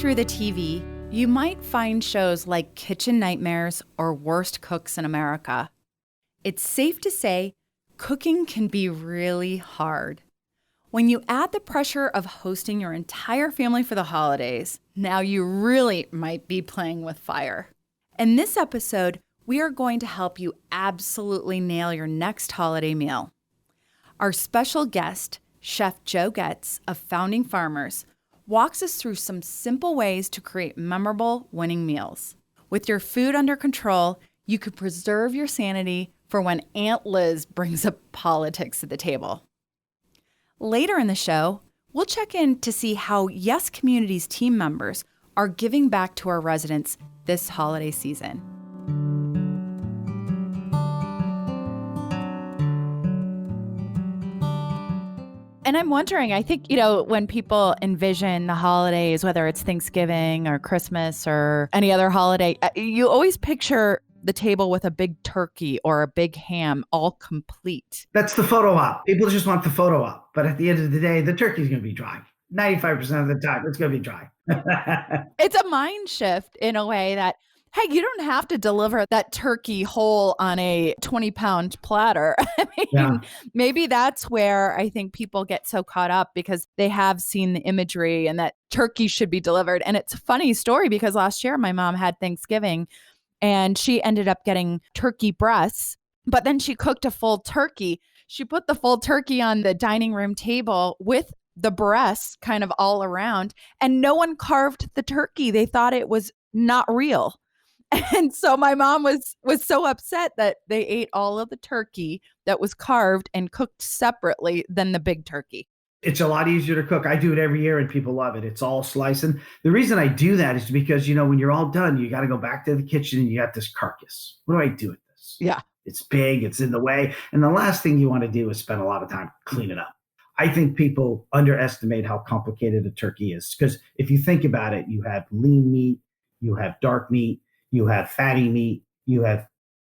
through the TV, you might find shows like Kitchen Nightmares or Worst Cooks in America. It's safe to say cooking can be really hard. When you add the pressure of hosting your entire family for the holidays, now you really might be playing with fire. In this episode, we are going to help you absolutely nail your next holiday meal. Our special guest, Chef Joe Goetz of Founding Farmers, walks us through some simple ways to create memorable, winning meals. With your food under control, you could preserve your sanity for when Aunt Liz brings up politics at the table. Later in the show, we'll check in to see how Yes Community's team members are giving back to our residents this holiday season. And I'm wondering, I think, when people envision the holidays, whether it's Thanksgiving or Christmas or any other holiday, you always picture the table with a big turkey or a big ham, all complete. That's the photo op. People just want the photo op. But at the end of the day, the turkey's going to be dry. 95% of the time, it's going to be dry. It's a mind shift in a way that, hey, you don't have to deliver that turkey whole on a 20-pound platter. I mean, Maybe that's where I think people get so caught up because they have seen the imagery and that turkey should be delivered. And it's a funny story because last year my mom had Thanksgiving and she ended up getting turkey breasts, but then she cooked a full turkey. She put the full turkey on the dining room table with the breasts kind of all around, and no one carved the turkey. They thought it was not real. And so my mom was so upset that they ate all of the turkey that was carved and cooked separately than the big turkey. It's a lot easier to cook. I do it every year and people love it. It's all slicing. The reason I do that is because, when you're all done, you got to go back to the kitchen and you got this carcass. What do I do with this? Yeah. It's big. It's in the way. And the last thing you want to do is spend a lot of time cleaning it up. I think people underestimate how complicated a turkey is because if you think about it, you have lean meat, you have dark meat, you have fatty meat, you have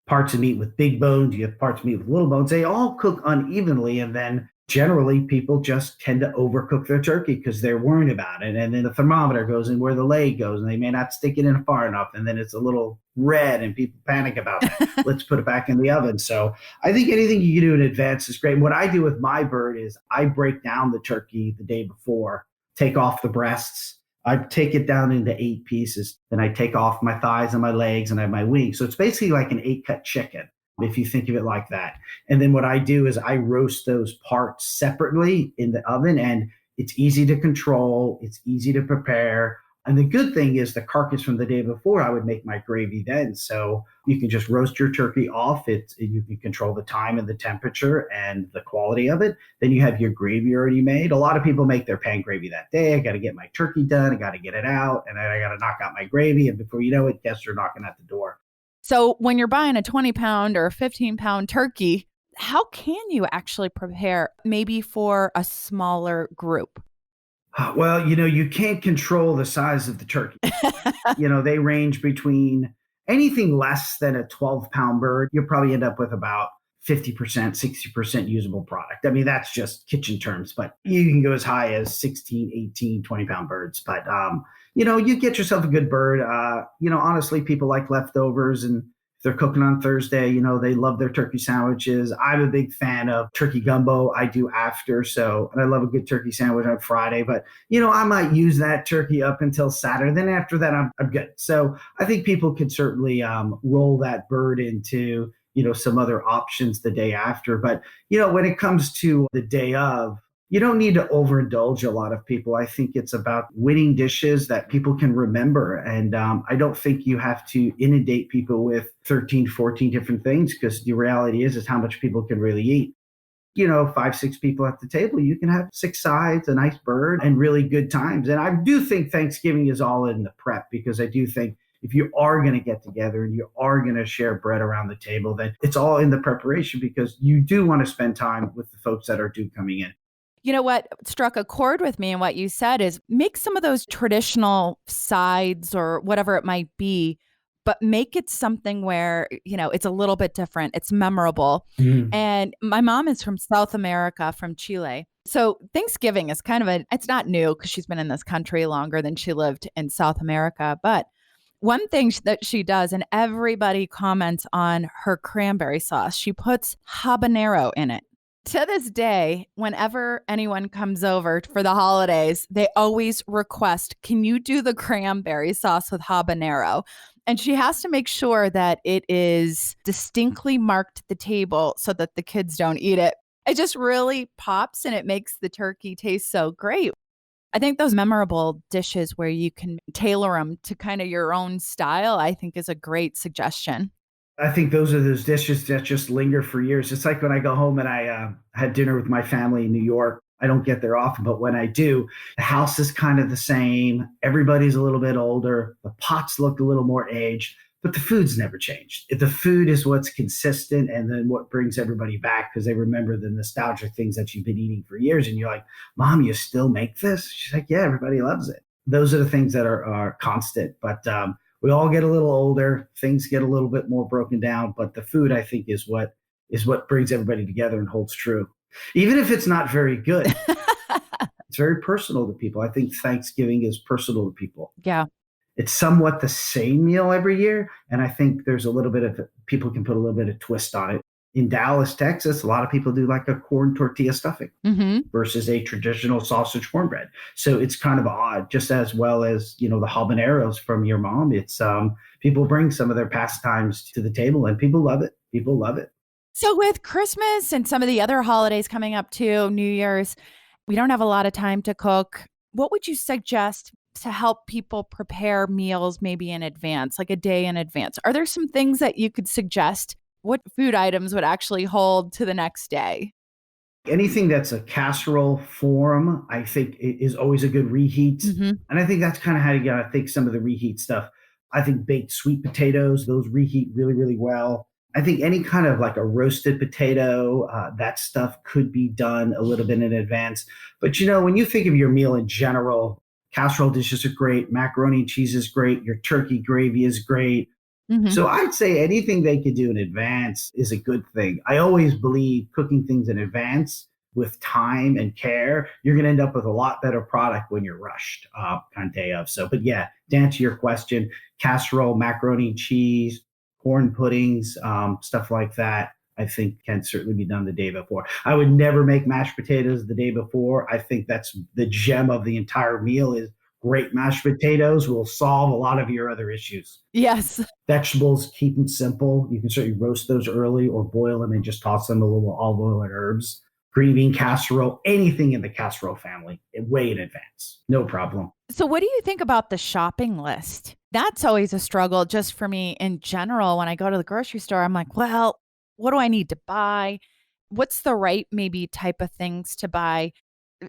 parts of meat with big bones, you have parts of meat with little bones. They all cook unevenly. And then generally people just tend to overcook their turkey because they're worried about it. And then the thermometer goes in where the leg goes and they may not stick it in far enough. And then it's a little red and people panic about it. Let's put it back in the oven. So I think anything you can do in advance is great. What I do with my bird is I break down the turkey the day before, take off the breasts. I take it down into 8 pieces. Then I take off my thighs and my legs and I have my wings. So it's basically like an 8-cut chicken, if you think of it like that. And then what I do is I roast those parts separately in the oven, and it's easy to control. It's easy to prepare. And the good thing is the carcass from the day before, I would make my gravy then. So you can just roast your turkey off. You can control the time and the temperature and the quality of it. Then you have your gravy already made. A lot of people make their pan gravy that day. I got to get my turkey done. I got to get it out. And then I got to knock out my gravy. And before you know it, guests are knocking at the door. So when you're buying a 20-pound or a 15-pound turkey, how can you actually prepare maybe for a smaller group? Well, you can't control the size of the turkey. They range between anything less than a 12-pound bird. You'll probably end up with about 50%, 60% usable product. I mean, that's just kitchen terms, but you can go as high as 16, 18, 20-pound birds. But, you get yourself a good bird. Honestly, people like leftovers, and if they're cooking on Thursday, they love their turkey sandwiches. I'm a big fan of turkey gumbo. I do after. And I love a good turkey sandwich on Friday, but I might use that turkey up until Saturday. Then after that, I'm good. So I think people could certainly roll that bird into, some other options the day after. But, when it comes to the day of, you don't need to overindulge a lot of people. I think it's about winning dishes that people can remember. And I don't think you have to inundate people with 13, 14 different things because the reality is how much people can really eat. 5, 6 people at the table, you can have 6 sides, a nice bird, and really good times. And I do think Thanksgiving is all in the prep because I do think if you are going to get together and you are going to share bread around the table, then it's all in the preparation because you do want to spend time with the folks that are coming in. You know what struck a chord with me and what you said is make some of those traditional sides or whatever it might be, but make it something where, it's a little bit different. It's memorable. And my mom is from South America, from Chile. So Thanksgiving is kind of it's not new because she's been in this country longer than she lived in South America. But one thing that she does, and everybody comments on her cranberry sauce, she puts habanero in it. To this day, whenever anyone comes over for the holidays, they always request, can you do the cranberry sauce with habanero? And she has to make sure that it is distinctly marked at the table so that the kids don't eat it. It just really pops and it makes the turkey taste so great. I think those memorable dishes where you can tailor them to kind of your own style, I think is a great suggestion. I think those are those dishes that just linger for years. It's like when I go home and I had dinner with my family in New York. I don't get there often, but when I do, the house is kind of the same. Everybody's a little bit older. The pots look a little more aged, but the food's never changed. The food is what's consistent and then what brings everybody back because they remember the nostalgic things that you've been eating for years. And you're like, Mom, you still make this? She's like, yeah, everybody loves it. Those are the things that are constant. But we all get a little older, things get a little bit more broken down, but the food I think is what brings everybody together and holds true. Even if it's not very good, it's very personal to people. I think Thanksgiving is personal to people. Yeah. It's somewhat the same meal every year, and I think there's a little bit of people can put a little bit of twist on it. In Dallas, Texas, a lot of people do like a corn tortilla stuffing Mm-hmm. versus a traditional sausage cornbread. So it's kind of odd, just as well as, the habaneros from your mom. It's people bring some of their pastimes to the table and people love it. People love it. So with Christmas and some of the other holidays coming up too, New Year's, we don't have a lot of time to cook. What would you suggest to help people prepare meals maybe in advance, like a day in advance? Are there some things that you could suggest? What food items would actually hold to the next day? Anything that's a casserole form, I think is always a good reheat. Hmm. And I think that's kind of how you got to think some of the reheat stuff. I think baked sweet potatoes, those reheat really, really well. I think any kind of like a roasted potato, that stuff could be done a little bit in advance. But when you think of your meal in general, casserole dishes are great, macaroni and cheese is great, your turkey gravy is great. Hmm. So I'd say anything they could do in advance is a good thing. I always believe cooking things in advance with time and care, you're going to end up with a lot better product when you're rushed on day of. So, but yeah, to answer your question, casserole, macaroni and cheese, corn puddings, stuff like that, I think can certainly be done the day before. I would never make mashed potatoes the day before. I think that's the gem of the entire meal is great mashed potatoes will solve a lot of your other issues. Yes. Vegetables, keep them simple. You can certainly roast those early or boil them and just toss them a little olive oil and herbs. Green bean casserole, anything in the casserole family, way in advance. No problem. So, what do you think about the shopping list? That's always a struggle just for me in general. When I go to the grocery store, I'm like, well, what do I need to buy? What's the right maybe type of things to buy,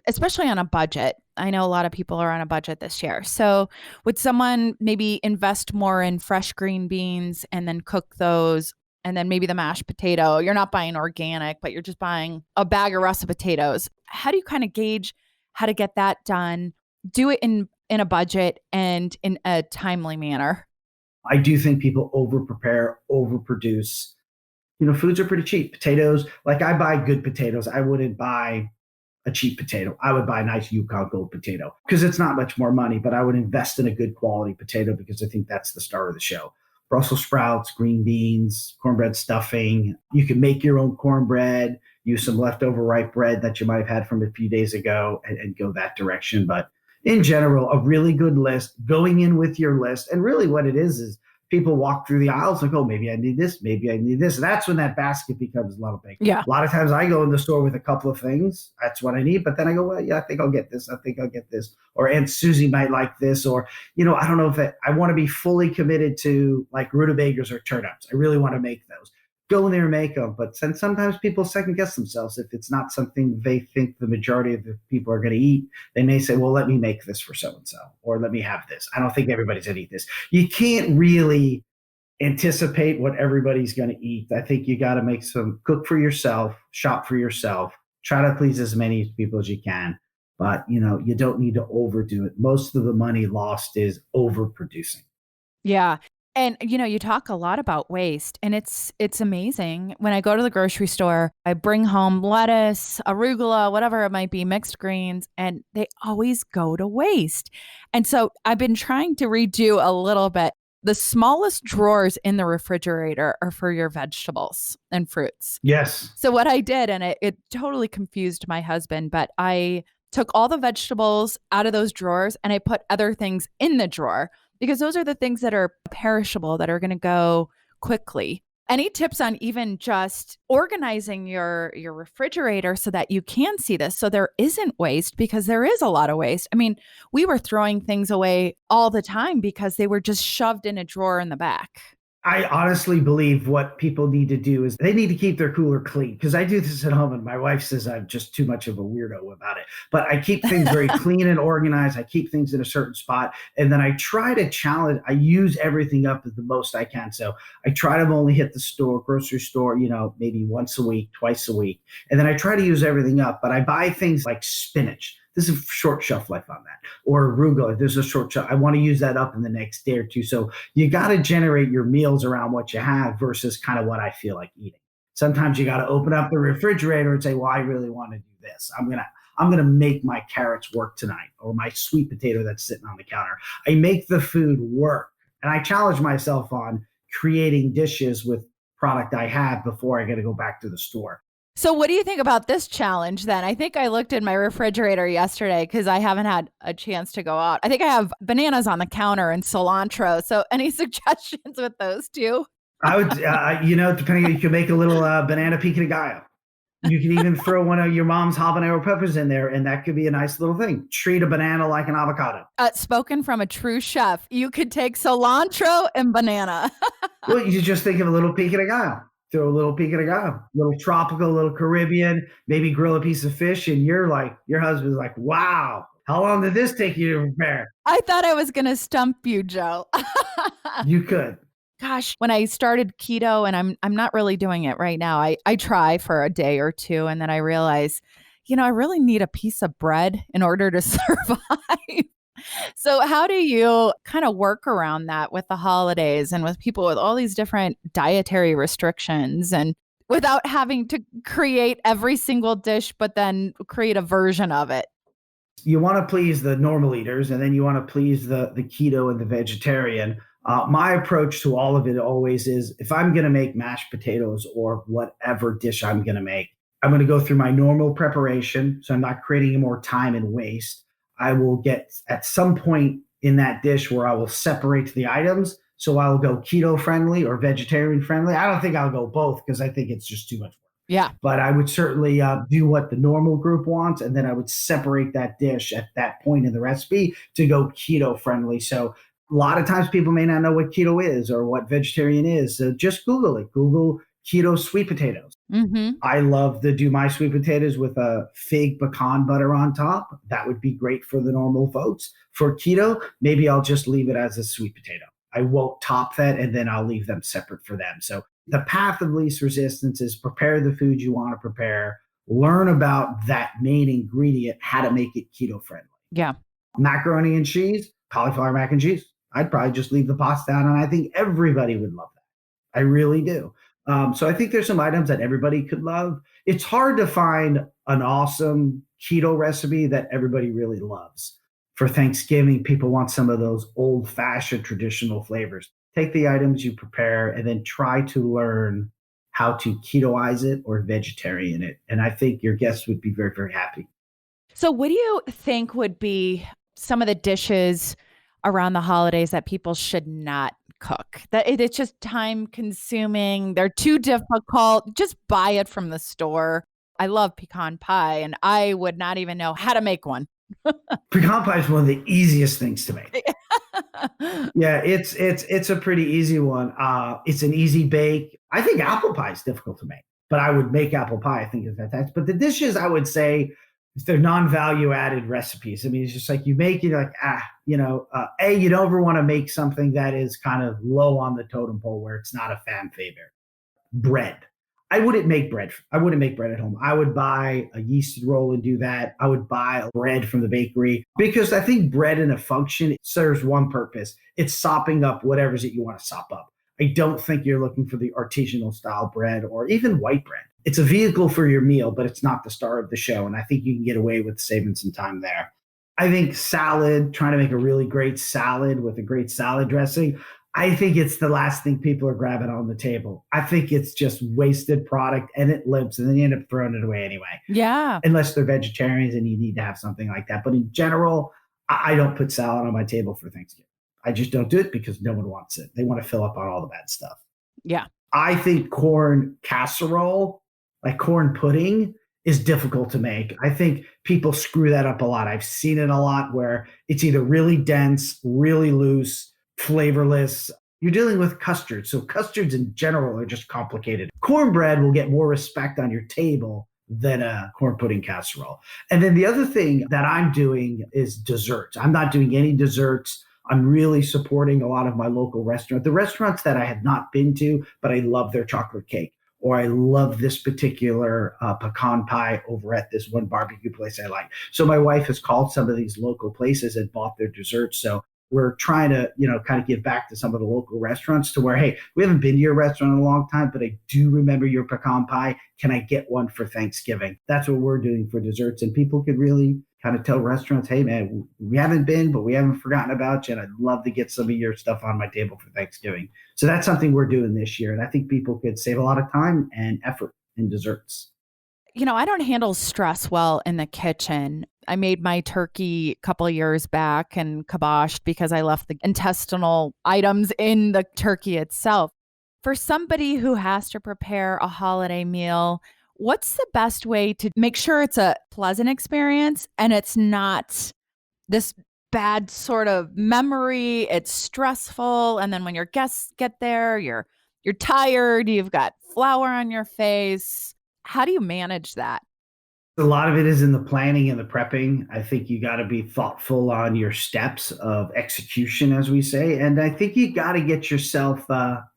especially on a budget? I know a lot of people are on a budget this year. So, would someone maybe invest more in fresh green beans and then cook those? And then maybe the mashed potato. You're not buying organic, but you're just buying a bag of russet potatoes. How do you kind of gauge how to get that done? Do it in a budget and in a timely manner. I do think people over prepare, overproduce. Foods are pretty cheap. Potatoes, like I buy good potatoes. I wouldn't buy a cheap potato. I would buy a nice Yukon Gold potato because it's not much more money, but I would invest in a good quality potato because I think that's the star of the show. Brussels sprouts, green beans, cornbread stuffing. You can make your own cornbread, use some leftover ripe bread that you might have had from a few days ago and go that direction. But in general, a really good list, going in with your list. And really what it is people walk through the aisles like, oh, maybe I need this, maybe I need this. And that's when that basket becomes a lot of big. Yeah. A lot of times I go in the store with a couple of things. That's what I need. But then I go, well, yeah, I think I'll get this. I think I'll get this. Or Aunt Susie might like this. Or, I don't know if I want to be fully committed to like rutabagas or turnips. I really want to make those. Go in there and make them. But sometimes people second guess themselves. If it's not something they think the majority of the people are going to eat, they may say, well, let me make this for so-and-so, or let me have this. I don't think everybody's going to eat this. You can't really anticipate what everybody's going to eat. I think you got to cook for yourself, shop for yourself, try to please as many people as you can. But, you don't need to overdo it. Most of the money lost is overproducing. Yeah. And you talk a lot about waste, and it's amazing. When I go to the grocery store, I bring home lettuce, arugula, whatever it might be, mixed greens, and they always go to waste. And so I've been trying to redo a little bit. The smallest drawers in the refrigerator are for your vegetables and fruits. Yes. So what I did, and it totally confused my husband, but I took all the vegetables out of those drawers and I put other things in the drawer because those are the things that are perishable that are going to go quickly. Any tips on even just organizing your refrigerator so that you can see this so there isn't waste, because there is a lot of waste. I mean, we were throwing things away all the time because they were just shoved in a drawer in the back. I honestly believe what people need to do is they need to keep their cooler clean, because I do this at home and my wife says I'm just too much of a weirdo about it. But I keep things very clean and organized. I keep things in a certain spot. And then I try to challenge, I use everything up the most I can. So I try to only hit the store, grocery store, maybe once a week, twice a week. And then I try to use everything up. But I buy things like spinach. There's a short shelf life on that. Or arugula, there's a short shelf. I want to use that up in the next day or two. So you got to generate your meals around what you have versus kind of what I feel like eating. Sometimes you got to open up the refrigerator and say, well, I really want to do this. I'm gonna make my carrots work tonight, or my sweet potato that's sitting on the counter. I make the food work. And I challenge myself on creating dishes with product I have before I got to go back to the store. So, what do you think about this challenge then? I think I looked in my refrigerator yesterday because I haven't had a chance to go out. I think I have bananas on the counter and cilantro. So, any suggestions with those two? I would, depending on, you can make a little banana pico de gallo. You can even throw one of your mom's habanero peppers in there, and that could be a nice little thing. Treat a banana like an avocado. Spoken from a true chef, you could take cilantro and banana. Well, you just think of a little pico de gallo. Throw a little pico de gallo, little tropical, little Caribbean, maybe grill a piece of fish, and your husband's like, wow, how long did this take you to prepare? I thought I was going to stump you, Joe. You could. Gosh, when I started keto, and I'm not really doing it right now. I try for a day or two, and then I realize, I really need a piece of bread in order to survive. So how do you kind of work around that with the holidays and with people with all these different dietary restrictions, and without having to create every single dish, but then create a version of it? You want to please the normal eaters, and then you want to please the keto and the vegetarian. My approach to all of it always is, if I'm going to make mashed potatoes or whatever dish I'm going to make, I'm going to go through my normal preparation. So I'm not creating any more time and waste. I will get at some point in that dish where I will separate the items. So I'll go keto friendly or vegetarian friendly. I don't think I'll go both because I think it's just too much work. Yeah. But I would certainly do what the normal group wants, and then I would separate that dish at that point in the recipe to go keto friendly. So a lot of times people may not know what keto is or what vegetarian is. So just Google it. Google keto sweet potatoes. Mm-hmm. I love to do my sweet potatoes with a fig pecan butter on top. That would be great for the normal folks. For keto, maybe I'll just leave it as a sweet potato. I won't top that, and then I'll leave them separate for them. So the path of least resistance is prepare the food you want to prepare, learn about that main ingredient, how to make it keto friendly. Yeah. Macaroni and cheese, cauliflower mac and cheese. I'd probably just leave the pasta out, and I think everybody would love that. I really do. So I think there's some items that everybody could love. It's hard to find an awesome keto recipe that everybody really loves. For Thanksgiving, people want some of those old fashioned traditional flavors. Take the items you prepare and then try to learn how to ketoize it or vegetarian it. And I think your guests would be very, very happy. So what do you think would be some of the dishes around the holidays that people should not cook? That it's just time consuming. They're too difficult. Just buy it from the store. I love pecan pie, and I would not even know how to make one. Pecan pie is one of the easiest things to make. Yeah, it's a pretty easy one. It's an easy bake. I think apple pie is difficult to make, but I would make apple pie. I think it's fantastic. But the dishes, I would say, if they're non-value added recipes. I mean, it's just like you make it like, you don't ever want to make something that is kind of low on the totem pole where it's not a fan favorite. Bread. I wouldn't make bread. I wouldn't make bread at home. I would buy a yeasted roll and do that. I would buy bread from the bakery because I think bread in a function serves one purpose. It's sopping up whatever's that you want to sop up. I don't think you're looking for the artisanal style bread or even white bread. It's a vehicle for your meal, but it's not the star of the show. And I think you can get away with saving some time there. I think salad, trying to make a really great salad with a great salad dressing, I think it's the last thing people are grabbing on the table. I think it's just wasted product and it limps and then you end up throwing it away anyway. Yeah. Unless they're vegetarians and you need to have something like that. But in general, I don't put salad on my table for Thanksgiving. I just don't do it because no one wants it. They want to fill up on all the bad stuff. Yeah. I think corn casserole, like corn pudding, is difficult to make. I think people screw that up a lot. I've seen it a lot where it's either really dense, really loose, flavorless. You're dealing with custards. So custards in general are just complicated. Cornbread will get more respect on your table than a corn pudding casserole. And then the other thing that I'm doing is desserts. I'm not doing any desserts. I'm really supporting a lot of my local restaurants, the restaurants that I have not been to, but I love their chocolate cake. Or I love this particular pecan pie over at this one barbecue place I like. So my wife has called some of these local places and bought their desserts. So we're trying to, kind of give back to some of the local restaurants to where, hey, we haven't been to your restaurant in a long time, but I do remember your pecan pie. Can I get one for Thanksgiving? That's what we're doing for desserts. And people could really kind of tell restaurants, hey, man, we haven't been, but we haven't forgotten about you. And I'd love to get some of your stuff on my table for Thanksgiving. So that's something we're doing this year. And I think people could save a lot of time and effort in desserts. I don't handle stress well in the kitchen. I made my turkey a couple of years back and kiboshed because I left the intestinal items in the turkey itself. For somebody who has to prepare a holiday meal, what's the best way to make sure it's a pleasant experience and it's not this bad sort of memory? It's stressful. And then when your guests get there, you're tired, you've got flour on your face. How do you manage that? A lot of it is in the planning and the prepping. I think you got to be thoughtful on your steps of execution, as we say. And I think you got to get yourself, a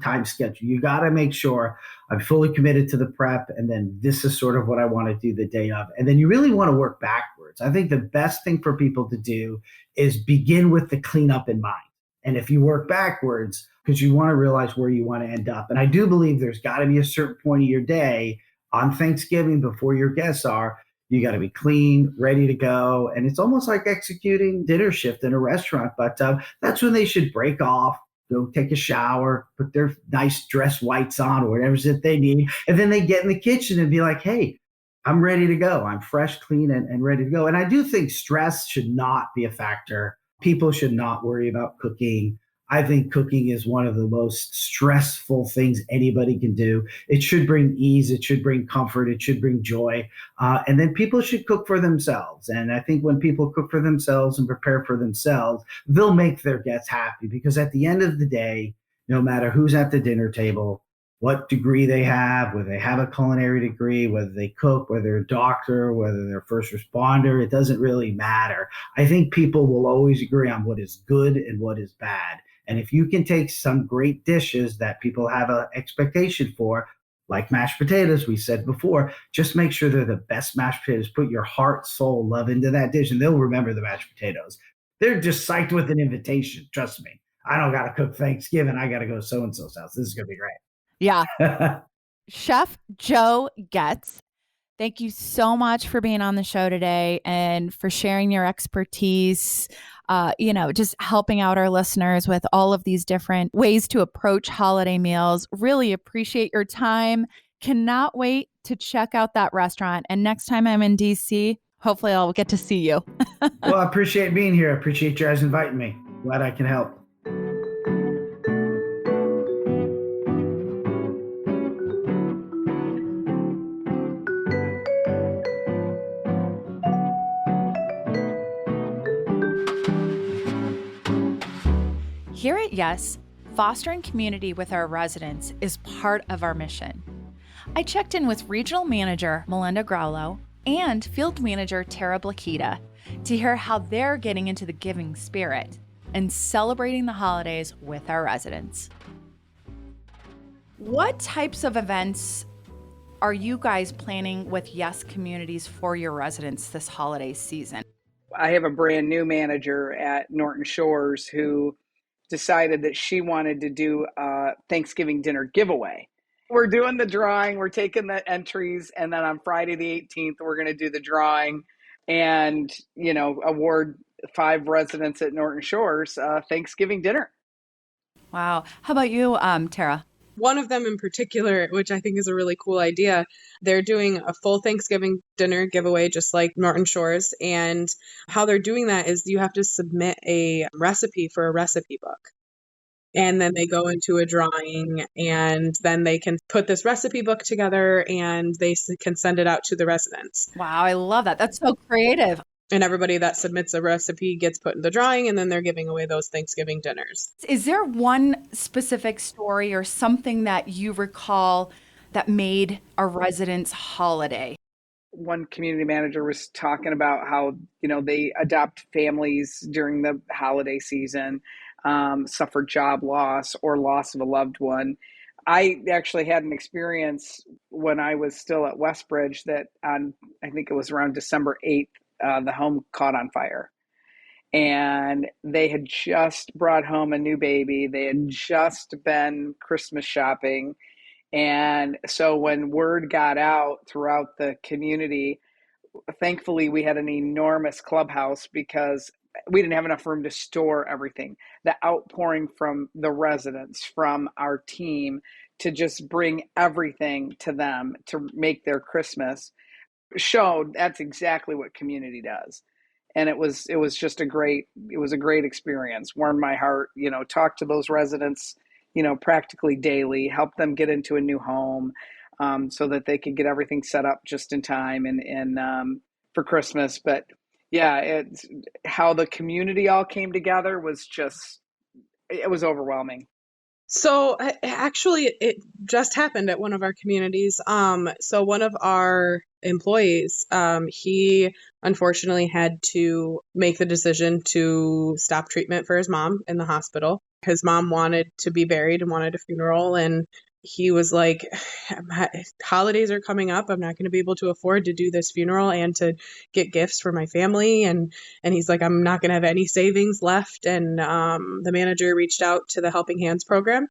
time schedule. You got to make sure I'm fully committed to the prep. And then this is sort of what I want to do the day of. And then you really want to work backwards. I think the best thing for people to do is begin with the cleanup in mind. And if you work backwards, because you want to realize where you want to end up. And I do believe there's got to be a certain point of your day on Thanksgiving before your guests are, you got to be clean, ready to go. And it's almost like executing dinner shift in a restaurant, but that's when they should break off, go take a shower, put their nice dress whites on or whatever it they need. And then they get in the kitchen and be like, hey, I'm ready to go. I'm fresh, clean, and ready to go. And I do think stress should not be a factor. People should not worry about cooking. I think cooking is one of the most stressful things anybody can do. It should bring ease. It should bring comfort. It should bring joy. And then people should cook for themselves. And I think when people cook for themselves and prepare for themselves, they'll make their guests happy because at the end of the day, no matter who's at the dinner table, what degree they have, whether they have a culinary degree, whether they cook, whether they're a doctor, whether they're a first responder, it doesn't really matter. I think people will always agree on what is good and what is bad. And if you can take some great dishes that people have an expectation for, like mashed potatoes, we said before, just make sure they're the best mashed potatoes. Put your heart, soul, love into that dish, and they'll remember the mashed potatoes. They're just psyched with an invitation. Trust me. I don't got to cook Thanksgiving. I got to go to so-and-so's house. This is going to be Yeah. great. Chef Joe Goetz, thank you so much for being on the show today and for sharing your expertise, just helping out our listeners with all of these different ways to approach holiday meals. Really appreciate your time. Cannot wait to check out that restaurant. And next time I'm in DC, hopefully I'll get to see you. Well, I appreciate being here. I appreciate you guys inviting me. Glad I can help. Here at Yes, fostering community with our residents is part of our mission. I checked in with Regional Manager Melinda Graulow and Field Manager Tara Blakita to hear how they're getting into the giving spirit and celebrating the holidays with our residents. What types of events are you guys planning with Yes Communities for your residents this holiday season? I have a brand new manager at Norton Shores who decided that she wanted to do a Thanksgiving dinner giveaway. We're doing the drawing, we're taking the entries, and then on Friday the 18th, we're going to do the drawing and, award 5 residents at Norton Shores Thanksgiving dinner. Wow. How about you, Tara? One of them in particular, which I think is a really cool idea, they're doing a full Thanksgiving dinner giveaway, just like Norton Shores. And how they're doing that is you have to submit a recipe for a recipe book. And then they go into a drawing, and then they can put this recipe book together and they can send it out to the residents. Wow, I love that. That's so creative. And everybody that submits a recipe gets put in the drawing, and then they're giving away those Thanksgiving dinners. Is there one specific story or something that you recall that made a resident's holiday? One community manager was talking about how, they adopt families during the holiday season, suffer job loss or loss of a loved one. I actually had an experience when I was still at Westbridge that I think it was around December 8th, the home caught on fire. And they had just brought home a new baby. They had just been Christmas shopping. And so when word got out throughout the community, thankfully we had an enormous clubhouse because we didn't have enough room to store everything. The outpouring from the residents, from our team, to just bring everything to them to make their Christmas showed that's exactly what community does. And it was just a great experience. Warmed my heart. Talk to those residents, practically daily, help them get into a new home, so that they could get everything set up just in time and for Christmas. But yeah, it's how the community all came together was just, it was overwhelming. So actually, it just happened at one of our communities. So one of our employees, he unfortunately had to make the decision to stop treatment for his mom in the hospital. His mom wanted to be buried and wanted a funeral, and he was like, holidays are coming up. I'm not going to be able to afford to do this funeral and to get gifts for my family. And he's like, I'm not going to have any savings left. And the manager reached out to the Helping Hands program.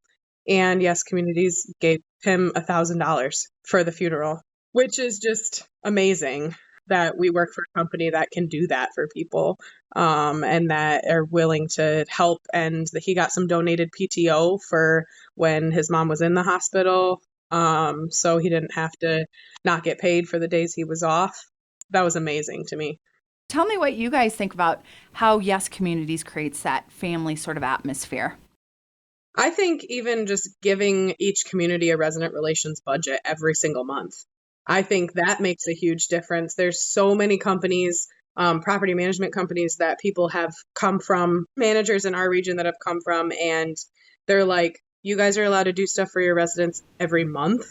And Yes Communities gave him $1,000 for the funeral, which is just amazing that we work for a company that can do that for people, and that are willing to help. And he got some donated PTO for when his mom was in the hospital, so he didn't have to not get paid for the days he was off. That was amazing to me. Tell me what you guys think about how Yes Communities creates that family sort of atmosphere. I think even just giving each community a resident relations budget every single month, I think that makes a huge difference. There's so many companies, property management companies that people have come from, managers in our region that have come from, and they're like, you guys are allowed to do stuff for your residents every month.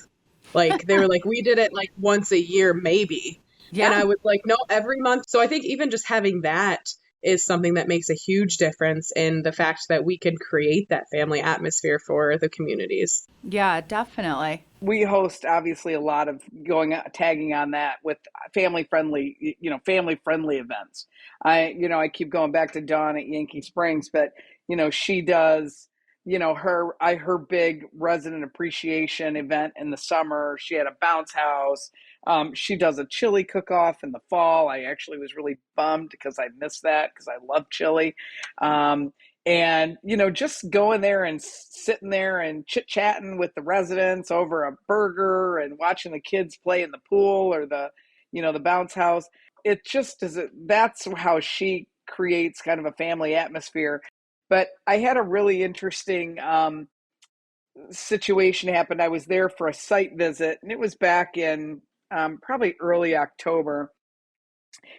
Like, they were like, we did it like once a year, maybe. Yeah. And I was like, no, every month. So I think even just having that is something that makes a huge difference in the fact that we can create that family atmosphere for the communities. Yeah, definitely. We host obviously a lot of tagging on that with family friendly events. I keep going back to Dawn at Yankee Springs, but she does, her big resident appreciation event in the summer. She had a bounce house. She does a chili cook-off in the fall. I actually was really bummed because I missed that because I love chili. And, just going there and sitting there and chit-chatting with the residents over a burger and watching the kids play in the pool or the bounce house. It just that's how she creates kind of a family atmosphere. But I had a really interesting situation happen. I was there for a site visit, and it was back in probably early October.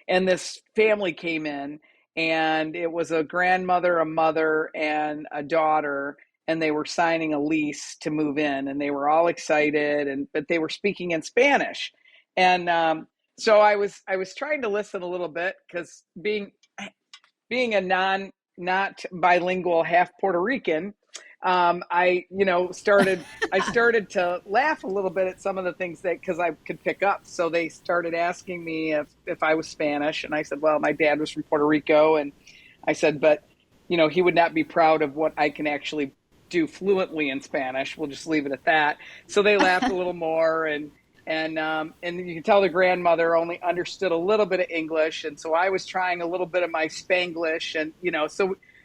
And this family came in, and it was a grandmother, a mother, and a daughter, and they were signing a lease to move in, and they were all excited, but they were speaking in Spanish. And so I was trying to listen a little bit because being a not bilingual half Puerto Rican, I started to laugh a little bit at some of the things that, because I could pick up. So they started asking me if I was Spanish. And I said, well, my dad was from Puerto Rico. And I said, but, he would not be proud of what I can actually do fluently in Spanish. We'll just leave it at that. So they laughed a little more, and you can tell the grandmother only understood a little bit of English, and so I was trying a little bit of my Spanglish, and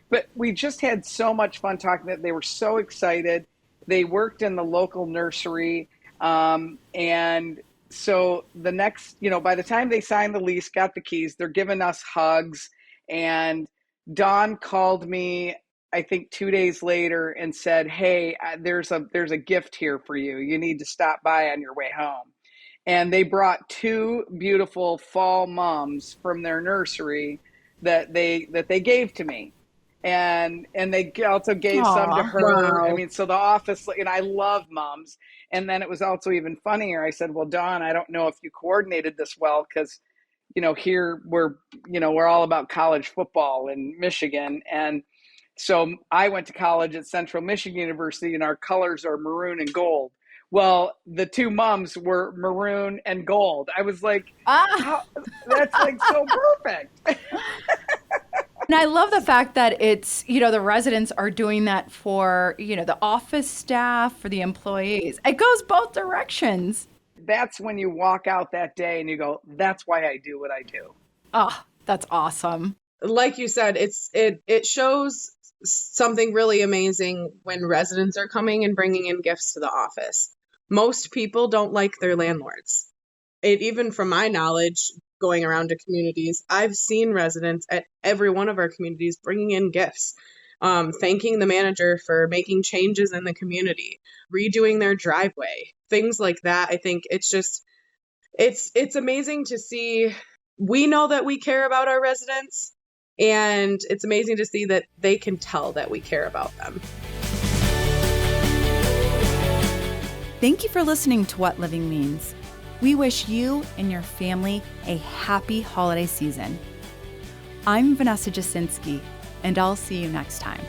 but we just had so much fun talking. That they were so excited. They worked in the local nursery, and so the next, by the time they signed the lease, got the keys, they're giving us hugs, and Dawn called me, I think 2 days later, and said, hey, there's a gift here for you. You need to stop by on your way home. And they brought 2 beautiful fall mums from their nursery that they gave to me. And they also gave some to her. Wow. I mean, so the office, and I love mums. And then it was also even funnier. I said, well, Dawn, I don't know if you coordinated this well, because here we're all about college football in Michigan. And so I went to college at Central Michigan University, and our colors are maroon and gold. Well, the 2 mums were maroon and gold. I was like, that's like so perfect. And I love the fact that it's, the residents are doing that for, the office staff, for the employees. It goes both directions. That's when you walk out that day and you go, that's why I do what I do. Oh, that's awesome. Like you said, it shows something really amazing when residents are coming and bringing in gifts to the office. Most people don't like their landlords. Even from my knowledge, going around to communities, I've seen residents at every one of our communities bringing in gifts, thanking the manager for making changes in the community, redoing their driveway, things like that. I think it's amazing to see. We know that we care about our residents, and it's amazing to see that they can tell that we care about them. Thank you for listening to What Living Means. We wish you and your family a happy holiday season. I'm Vanessa Jasinski, and I'll see you next time.